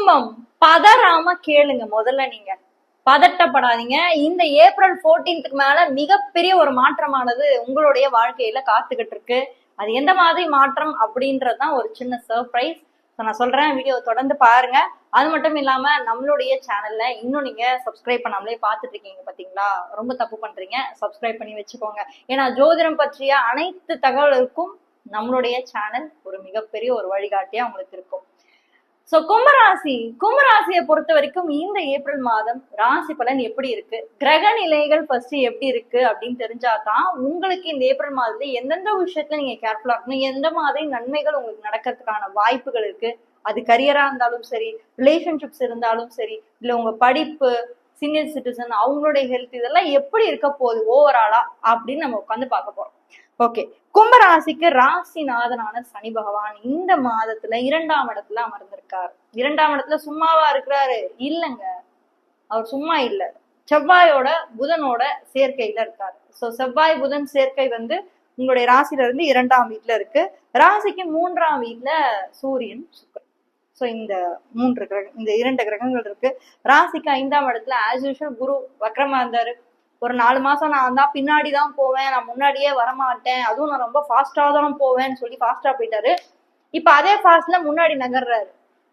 கும்பம், பதறாம கேளுங்க. முதல்ல நீங்க பதட்டப்படாதீங்க. இந்த ஏப்ரல் 14th மேல மிகப்பெரிய ஒரு மாற்றமானது உங்களுடைய வாழ்க்கையில காத்துக்கிட்டு இருக்கு. அது எந்த மாதிரி மாற்றம் அப்படின்றதுதான் ஒரு சின்ன சர்ப்ரைஸ். நான் சொல்றேன், வீடியோ தொடர்ந்து பாருங்க. அது மட்டும் இல்லாம நம்மளுடைய சேனல்ல இன்னும் நீங்க சப்ஸ்கிரைப் பண்ணாமலே பாத்துட்டு இருக்கீங்க பாத்தீங்களா, ரொம்ப தப்பு பண்றீங்க. சப்ஸ்கிரைப் பண்ணி வச்சுக்கோங்க. ஏன்னா ஜோதிடம் பற்றிய அனைத்து தகவலுக்கும் நம்மளுடைய சேனல் ஒரு மிகப்பெரிய ஒரு வழிகாட்டியா உங்களுக்கு இருக்கும். சோ கும்பராசியை பொறுத்த வரைக்கும் இந்த ஏப்ரல் மாதம் ராசி பலன் எப்படி இருக்கு, கிரக நிலைகள் ஃபர்ஸ்ட் எப்படி இருக்கு அப்படின்னு தெரிஞ்சாதான் உங்களுக்கு இந்த ஏப்ரல் மாதத்துல எந்தெந்த விஷயத்துல நீங்க கேர்ஃபுல்லா இருக்கணும், எந்த மாதிரி நன்மைகள் உங்களுக்கு நடக்கிறதுக்கான வாய்ப்புகள் இருக்கு. அது கரியரா இருந்தாலும் சரி, ரிலேஷன்ஷிப்ஸ் இருந்தாலும் சரி, இல்ல உங்க படிப்பு, சீனியர் சிட்டிசன் அவங்களுடைய ஹெல்த், இதெல்லாம் எப்படி இருக்க போகுது ஓவராலா அப்படின்னு நம்ம உட்காந்து பார்க்க போறோம். ஓகே, கும்பராசிக்கு ராசிநாதனான சனி பகவான் இந்த மாதத்துல 2ஆம் இடத்துல அமர்ந்திருக்காரு. 2ஆம் இடத்துல சும்மாவா இருக்கிறாரு? இல்லங்க, அவர் சும்மா இல்ல, செவ்வாயோட புதனோட சேர்க்கையில இருக்காரு. சோ செவ்வாய் புதன் சேர்க்கை உங்களுடைய ராசில இருந்து 2ஆம் வீட்டுல இருக்கு. ராசிக்கு 3ஆம் வீட்டுல சூரியன் சுக்கிரன். சோ இந்த 2 கிரகங்கள் இருக்கு. ராசிக்கு 5ஆம் இடத்துல ஆஸ் யூஷுவல் குரு வக்ரமா இருந்தாரு. ஒரு 4 மாசம் நான் தான் பின்னாடிதான் போவேன், நான் முன்னாடியே வரமாட்டேன், அதுவும் நான் ரொம்ப ஃபாஸ்டா தான் போவேன்னு சொல்லி ஃபாஸ்டா போயிட்டாரு. இப்ப அதே ஃபாஸ்ட்ல முன்னாடி நகர்றாரு.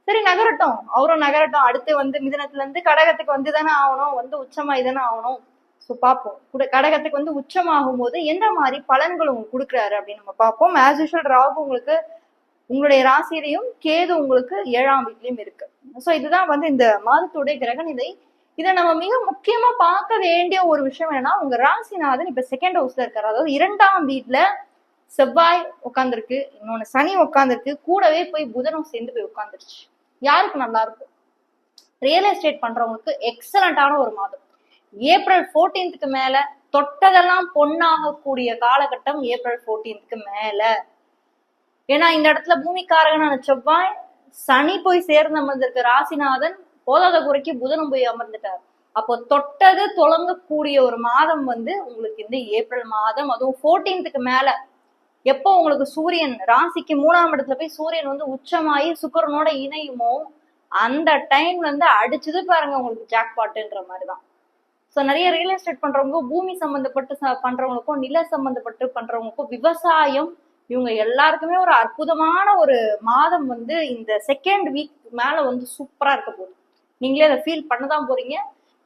சரி நகரட்டும், அவரும் நகரட்டும். அடுத்து மிதனத்துல இருந்து கடகத்துக்கு வந்துதானே ஆகணும், உச்சமாய் தானே ஆகணும். சோ பார்ப்போம், கடகத்துக்கு உச்சமாகும் போது எந்த மாதிரி பலன்கள் உங்களுக்கு கொடுக்குறாரு அப்படின்னு நம்ம பார்ப்போம். ஆஸ் யூஷுவல் ராகு உங்களுக்கு உங்களுடைய ராசியிலையும், கேது உங்களுக்கு 7ஆம் வீட்லயும் இருக்கு. சோ இதுதான் இந்த மாதத்துடைய கிரக நிலை. இதை நம்ம மிக முக்கியமா பார்க்க வேண்டிய ஒரு விஷயம் என்னன்னா, உங்க ராசிநாதன் இப்ப 2nd ஹவுஸ்ல இருக்காரு. அதாவது 2ஆம் வீட்டுல செவ்வாய் உட்காந்துருக்கு, இன்னொன்னு சனி உட்காந்துருக்கு, கூடவே போய் புதனும் சேர்ந்து போய் உட்காந்துருச்சு. யாருக்கு நல்லா இருக்கும்? ரியல் எஸ்டேட் பண்றவங்களுக்கு எக்ஸலண்டான ஒரு மாதம். ஏப்ரல் 14th மேல தொட்டதெல்லாம் பொண்ணாகக்கூடிய காலகட்டம் ஏப்ரல் 14th மேல. ஏன்னா இந்த இடத்துல பூமிக்காரகனான செவ்வாய், சனி போய் சேர்ந்து அமர்ந்திருக்கு ராசிநாதன், போதாத குறைக்கு புதனும் போய் அமர்ந்துட்டார். அப்போ தொட்டது தொடங்கக்கூடிய ஒரு மாதம் உங்களுக்கு இந்த ஏப்ரல் மாதம். அதுவும் 14th மேல எப்போ உங்களுக்கு சூரியன் ராசிக்கு 3ஆம் இடத்துல போய் சூரியன் உச்சமாயி சுக்கிரனோட இணையுமோ அந்த டைம் அடிச்சது பாருங்க உங்களுக்கு ஜாக்பாட்டுன்ற மாதிரிதான். சோ நிறைய ரியல் எஸ்டேட் பண்றவங்க, பூமி சம்பந்தப்பட்டு பண்றவங்களுக்கும், நில சம்பந்தப்பட்டு பண்றவங்களுக்கும், விவசாயம், இவங்க எல்லாருக்குமே ஒரு அற்புதமான ஒரு மாதம் இந்த 2nd வீக் மேல சூப்பரா இருக்க போகுது. நீங்களே அதை ஃபீல் பண்ணதான் போறீங்க.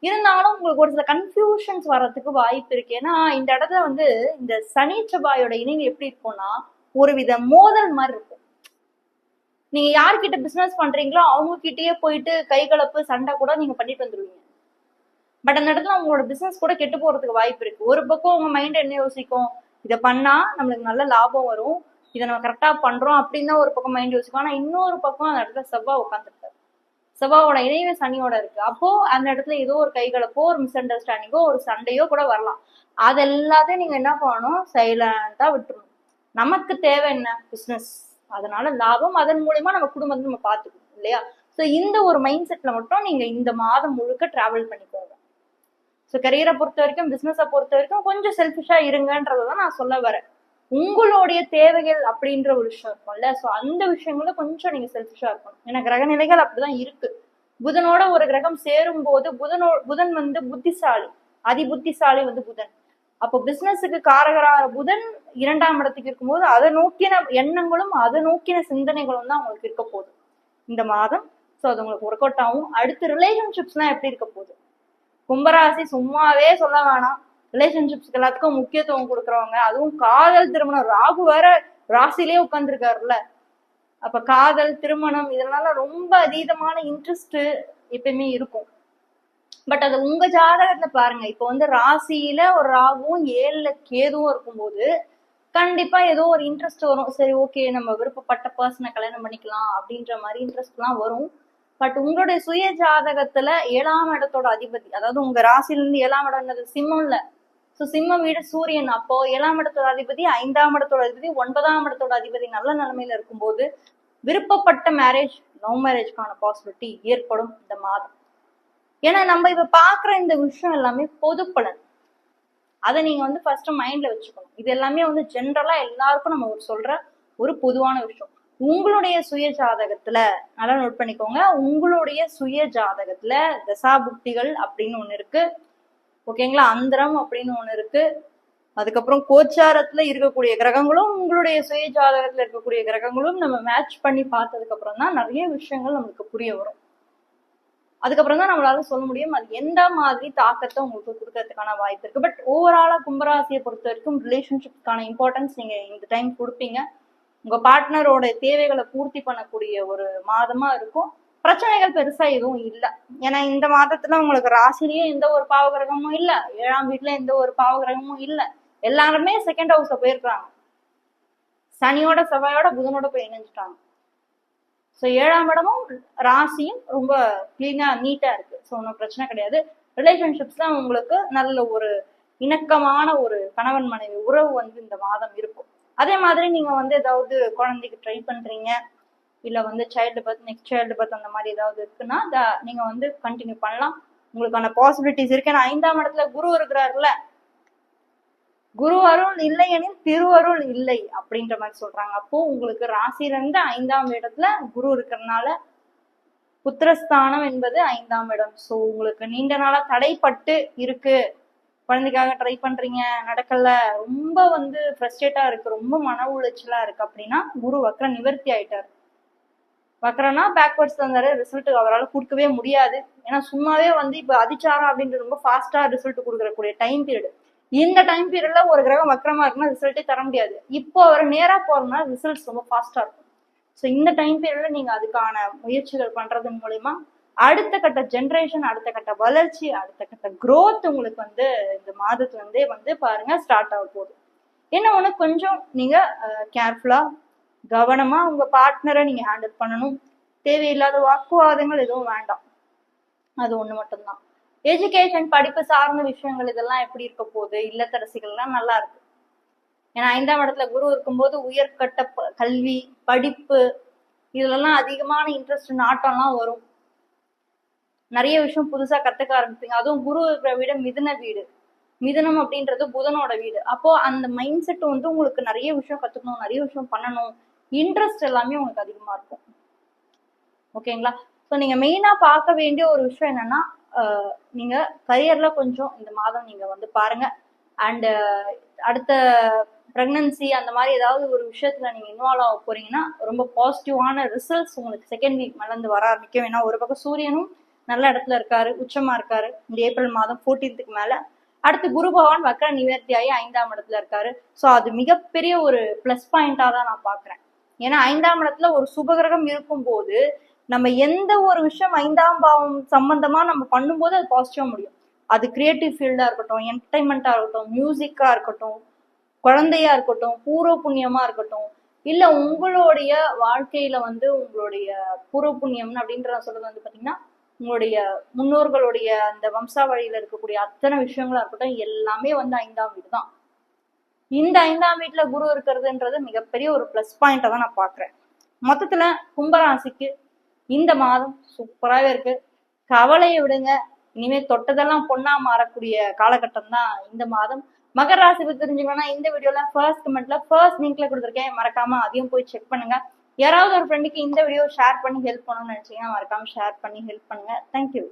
இருந்தாலும் உங்களுக்கு ஒரு சில கன்ஃபியூஷன்ஸ் வர்றதுக்கு வாய்ப்பு இருக்கு. ஏன்னா இந்த இடத்துல இந்த சனி செவ்வாயோட இணைவு எப்படி இருக்கும்னா, ஒரு வித மோதல் மாதிரி இருக்கும். நீங்க யார்கிட்ட பிசினஸ் பண்றீங்களோ அவங்க கிட்டயே போயிட்டு கைகலப்பு சண்டை கூட நீங்க பண்ணிட்டு வந்துருவீங்க. பட் அந்த இடத்துல உங்களோட பிசினஸ் கூட கெட்டு போறதுக்கு வாய்ப்பு இருக்கு. ஒரு பக்கம் உங்க மைண்ட் என்ன யோசிக்கும், இதை பண்ணா நம்மளுக்கு நல்ல லாபம் வரும், இதை நம்ம கரெக்டா பண்றோம் அப்படின்னு தான் ஒரு பக்கம் மைண்ட் யோசிக்கும். ஆனா இன்னொரு பக்கம் அந்த இடத்துல செவ்வாய் உட்காந்துருக்காரு. செவ்வாயோட இணைவு சனியோட இருக்கு. அப்போ அந்த இடத்துல ஏதோ ஒரு கைகலப்போ, ஒரு மிஸ் அண்டர்ஸ்டாண்டிங்கோ, ஒரு சண்டையோ கூட வரலாம். அது எல்லாத்தையும் நீங்க என்ன பண்ணணும், சைலண்டா விட்டுருணும். நமக்கு தேவை என்ன? பிசினஸ். அதனால லாபம், அதன் மூலியமா நம்ம குடும்பத்தை நம்ம பார்த்துக்கணும் இல்லையா? சோ இந்த ஒரு மைண்ட் செட்ல மட்டும் நீங்க இந்த மாதம் முழுக்க டிராவல் பண்ணிக்கோங்க. ஸோ கரியரை பொறுத்த வரைக்கும், பிசினஸை பொறுத்த வரைக்கும் கொஞ்சம் செல்ஃபிஷா இருங்கன்றதான் நான் சொல்ல வரேன். உங்களுடைய தேவைகள் அப்படின்ற ஒரு விஷயம் இருக்கும்ல, ஸோ அந்த விஷயங்கள கொஞ்சம் நீங்க செல்ஃபிஷா இருக்கணும். ஏன்னா கிரக நிலைகள் அப்படிதான் இருக்கு. புதனோட ஒரு கிரகம் சேரும் போது புதன் புத்திசாலி, புத்திசாலி புதன். அப்போ பிசினஸுக்கு காரகரான புதன் 2ஆம் இடத்துக்கு இருக்கும்போது அதை நோக்கின எண்ணங்களும் அதை நோக்கின சிந்தனைகளும் தான் உங்களுக்கு இருக்க போகுது இந்த மாதம். ஸோ அது உங்களுக்கு ஒர்க் அவுட் ஆகும். அடுத்து ரிலேஷன்ஷிப்ஸ்லாம் எப்படி இருக்க போகுது? கும்பராசி சும்மாவே சொல்ல வேணாம், ரிலேஷன்ஷிப்ஸ்க்கு எல்லாத்துக்கும் முக்கியத்துவம் கொடுக்குறவங்க. அதுவும் காதல் திருமணம், ராகு வேற ராசிலேயே உட்கார்ந்துருக்காருல்ல, அப்ப காதல் திருமணம் இதனால ரொம்ப அதீதமான இன்ட்ரெஸ்ட் எப்பயுமே இருக்கும். பட் அது உங்க ஜாதகத்துல பாருங்க, இப்போ ராசியில ஒரு ராகுவும் 7ல கேதுவும் இருக்கும்போது கண்டிப்பா ஏதோ ஒரு இன்ட்ரெஸ்ட் வரும். சரி ஓகே, நம்ம விருப்பப்பட்ட பர்சனை கல்யாணம் பண்ணிக்கலாம் அப்படின்ற மாதிரி இன்ட்ரெஸ்ட் எல்லாம் வரும். பட் உங்களுடைய சுய ஜாதகத்துல 7ஆம் இடத்தோட அதிபதி, அதாவது உங்க ராசில இருந்து 7ஆம் இடம் சிம்மம்ல, சோ சிம்ம வீடு சூரியன். அப்போ 7ஆம் இடத்தோட அதிபதி, 5ஆம் இடத்தோட அதிபதி, 9ஆம் இடத்தோட அதிபதி நல்ல நிலைமையில இருக்கும்போது விருப்பப்பட்ட மேரேஜ், லவ் மேரேஜ்க்கான பாசிபிலிட்டி ஏற்படும் இந்த மாதம். ஏன்னா நம்ம இப்ப பாக்குற இந்த விஷயம் எல்லாமே பொது பலன். அதை நீங்க ஃபர்ஸ்ட் மைண்ட்ல வச்சுக்கணும். இது எல்லாமே ஜென்ரலா எல்லாருக்கும் நம்ம சொல்ற ஒரு பொதுவான விஷயம். உங்களுடைய சுய ஜாதகத்துல நல்லா நோட் பண்ணிக்கோங்க, உங்களுடைய சுய ஜாதகத்துல தசாபுக்திகள் அப்படின்னு ஒண்ணு இருக்கு, ஓகேங்களா, அந்தரம் அப்படின்னு ஒண்ணு இருக்கு. அதுக்கப்புறம் கோச்சாரத்துல இருக்கக்கூடிய கிரகங்களும் உங்களுடைய சுய ஜாதகத்துல இருக்கக்கூடிய கிரகங்களும் நம்ம மேட்ச் பண்ணி பார்த்ததுக்கு அப்புறம் தான் நிறைய விஷயங்கள் நம்மளுக்கு புரிய வரும். அதுக்கப்புறம் தான் நம்மளால சொல்ல முடியும் அது எந்த மாதிரி தாக்கத்தை உங்களுக்கு கொடுக்கறதுக்கான வாய்ப்பு இருக்கு. பட் ஓவராலா கும்பராசியை பொறுத்த வரைக்கும் ரிலேஷன்ஷிப்கான இம்பார்ட்டன்ஸ் நீங்க இந்த டைம் கொடுப்பீங்க. உங்க பார்ட்னரோட தேவைகளை பூர்த்தி பண்ணக்கூடிய ஒரு மாதமா இருக்கும். பிரச்சனைகள் பெருசா எதுவும் இல்லை. ஏன்னா இந்த மாதத்துல உங்களுக்கு ராசிலேயே எந்த ஒரு பாவகிரகமும் இல்லை, 7ஆம் வீட்டுல எந்த ஒரு பாவகிரகமும் இல்லை. எல்லாருமே செகண்ட் ஹவுஸ்ல போயிருக்காங்க. சனியோட செவ்வாயோட புதனோட போய் இணைஞ்சிட்டாங்க. ஸோ 7ஆம் இடமும் ராசியும் ரொம்ப கிளீனா நீட்டா இருக்கு. ஸோ ஒன்றும் பிரச்சனை கிடையாது. ரிலேஷன்ஷிப்ஸ்ல உங்களுக்கு நல்ல ஒரு இணக்கமான ஒரு கணவன் மனைவி உறவு வந்து இந்த மாதம் இருக்கும். அதே மாதிரி நீங்க வந்து ஏதாவது குழந்தைக்கு ட்ரை பண்றீங்க, இல்ல வந்து child birth, next child birth அந்த மாதிரி ஏதாவது இருக்குன்னா நீங்க வந்து கண்டினியூ பண்ணலாம். உங்களுக்கான பாசிபிலிட்டிஸ் இருக்கு. ஏன்னா 5ஆம் இடத்துல குரு இருக்கிறாருல, குரு அருள் இல்லை எனில் திருவருள் இல்லை அப்படின்ற மாதிரி சொல்றாங்க. அப்போ உங்களுக்கு ராசியில இருந்து 5ஆம் இடத்துல குரு இருக்கிறதுனால புத்திரஸ்தானம் என்பது 5ஆம் இடம். ஸோ உங்களுக்கு நீண்ட நாளா தடைப்பட்டு இருக்கு, குழந்தைக்காக ட்ரை பண்றீங்க, நடக்கல, ரொம்ப வந்து ஃப்ரஸ்ட்ரேட்டா இருக்கு, ரொம்ப மன உளைச்சலா இருக்கு அப்படின்னா குரு வக்ர நிவர்த்தி ஆயிட்டாரு. வக்ரனா பேக்வர்ட்ஸ் வந்தாரு, ரிசல்ட் அவரால் கொடுக்கவே முடியாது. ஏன்னா சும்மாவே வந்து இப்ப அதிச்சாரம் அப்படின்றது ரொம்ப ஃபாஸ்டா ரிசல்ட் கொடுக்கறக்கூடிய டைம் பீரியட். இந்த டைம் பீரியட்ல ஒரு கிரகம் வக்கரமா இருக்குன்னா ரிசல்ட்டே தர முடியாது. இப்போ அவர் நேரா போறதுனால ரிசல்ட்ஸ் ரொம்ப ஃபாஸ்டா இருக்கும். ஸோ இந்த டைம் பீரியட்ல நீங்க அதுக்கான முயற்சிகள் பண்றதன் மூலயமா அடுத்த கட்ட ஜென்ரேஷன், அடுத்த கட்ட வளர்ச்சி, அடுத்த கட்ட growth உங்களுக்கு வந்து இந்த மாதத்துல இருந்தே வந்து பாருங்க ஸ்டார்ட் ஆக போகுது. என்ன ஒண்ணு, கொஞ்சம் நீங்க கேர்ஃபுல்லா கவனமா உங்க பார்ட்னரை நீங்க ஹேண்டில் பண்ணணும். தேவையில்லாத வாக்குவாதங்கள் எதுவும் வேண்டாம். அது ஒண்ணு மட்டும்தான். எஜுகேஷன், படிப்பு சார்ந்த விஷயங்கள் இதெல்லாம் எப்படி இருக்க போகுது, இல்லத்தரசிகள்லாம் நல்லா இருக்கு. ஏன்னா 5ஆம் இடத்துல குரு இருக்கும்போது உயர்கட்ட கல்வி, படிப்பு இதுலலாம் அதிகமான இன்ட்ரெஸ்ட், நாட்டம்லாம் வரும். நிறைய விஷயம் புதுசா கத்துக்க ஆரம்பிப்பீங்க. அதுவும் குரு இருக்கிற வீடு மிதுன வீடு, மிதுனம் அப்படின்றது புதனோட வீடு. அப்போ அந்த மைண்ட் செட் வந்து உங்களுக்கு நிறைய விஷயம் கத்துக்கணும், நிறைய விஷயம் பண்ணணும், இன்ட்ரெஸ்ட் எல்லாமே உங்களுக்கு அதிகமா இருக்கும். ஓகேங்களா? ஸோ நீங்க மெயினா பார்க்க வேண்டிய ஒரு விஷயம் என்னன்னா, நீங்க கரியர்ல கொஞ்சம் இந்த மாதம் நீங்க வந்து பாருங்க. அண்ட் அடுத்த பிரெக்னன்சி அந்த மாதிரி ஏதாவது ஒரு விஷயத்துல நீங்க இன்வால்வ் ஆக போறீங்கன்னா ரொம்ப பாசிட்டிவான ரிசல்ட்ஸ் உங்களுக்கு செகண்ட் வீக் மேலேருந்து வர ஆரம்பிக்கும். ஏன்னா ஒரு பக்கம் சூரியனும் நல்ல இடத்துல இருக்காரு, உச்சமா இருக்காரு இந்த ஏப்ரல் மாதம் 14th மேல. அடுத்து குரு பகவான் வக்ர நிவர்த்தி ஆகி 5ஆம் இடத்துல இருக்காரு. ஸோ அது மிகப்பெரிய ஒரு பிளஸ் பாயிண்டா தான் நான் பாக்குறேன். ஏன்னா 5ஆம் இடத்துல ஒரு சுபகிரகம் இருக்கும் போது நம்ம எந்த ஒரு விஷயம் 5ஆம் பாவம் சம்பந்தமா நம்ம பண்ணும்போது அது பாசிட்டிவா முடியும். அது கிரியேட்டிவ் ஃபீல்டா இருக்கட்டும், என்டர்டைன்மெண்டா இருக்கட்டும், மியூசிக்கா இருக்கட்டும், குழந்தையா இருக்கட்டும், பூர்வ புண்ணியமா இருக்கட்டும், இல்ல உங்களுடைய வாழ்க்கையில வந்து உங்களுடைய பூர்வ புண்ணியம் அப்படின்ற சொல்றது வந்து பாத்தீங்கன்னா உங்களுடைய முன்னோர்களுடைய அந்த வம்சாவழியில இருக்கக்கூடிய அத்தனை விஷயங்களா இருக்கட்டும், எல்லாமே வந்து 5ஆம் வீடு தான். இந்த 5ஆம் வீட்டுல குரு இருக்கிறதுன்றது மிகப்பெரிய ஒரு பிளஸ் பாயிண்டா தான் நான் பாக்குறேன். மொத்தத்துல கும்பராசிக்கு இந்த மாதம் சூப்பராகவே இருக்கு. கவலையை விடுங்க, இனிமே தொட்டதெல்லாம் பொண்ணா மாறக்கூடிய காலகட்டம் தான் இந்த மாதம். மகர ராசி பத்தி தெரிஞ்சுக்கணும்னா இந்த வீடியோல ஃபர்ஸ்ட் கமெண்ட்ல ஃபர்ஸ்ட் லிங்க்ல கொடுத்துருக்கேன், மறக்காம அதையும் போய் செக் பண்ணுங்க. யாராவது ஒரு ஃப்ரெண்டுக்கு இந்த வீடியோ ஷேர் பண்ணி ஹெல்ப் பண்ணணும்னு நினைச்சீங்கன்னா மறக்காம ஷேர் பண்ணி ஹெல்ப் பண்ணுங்க. தேங்க்யூ.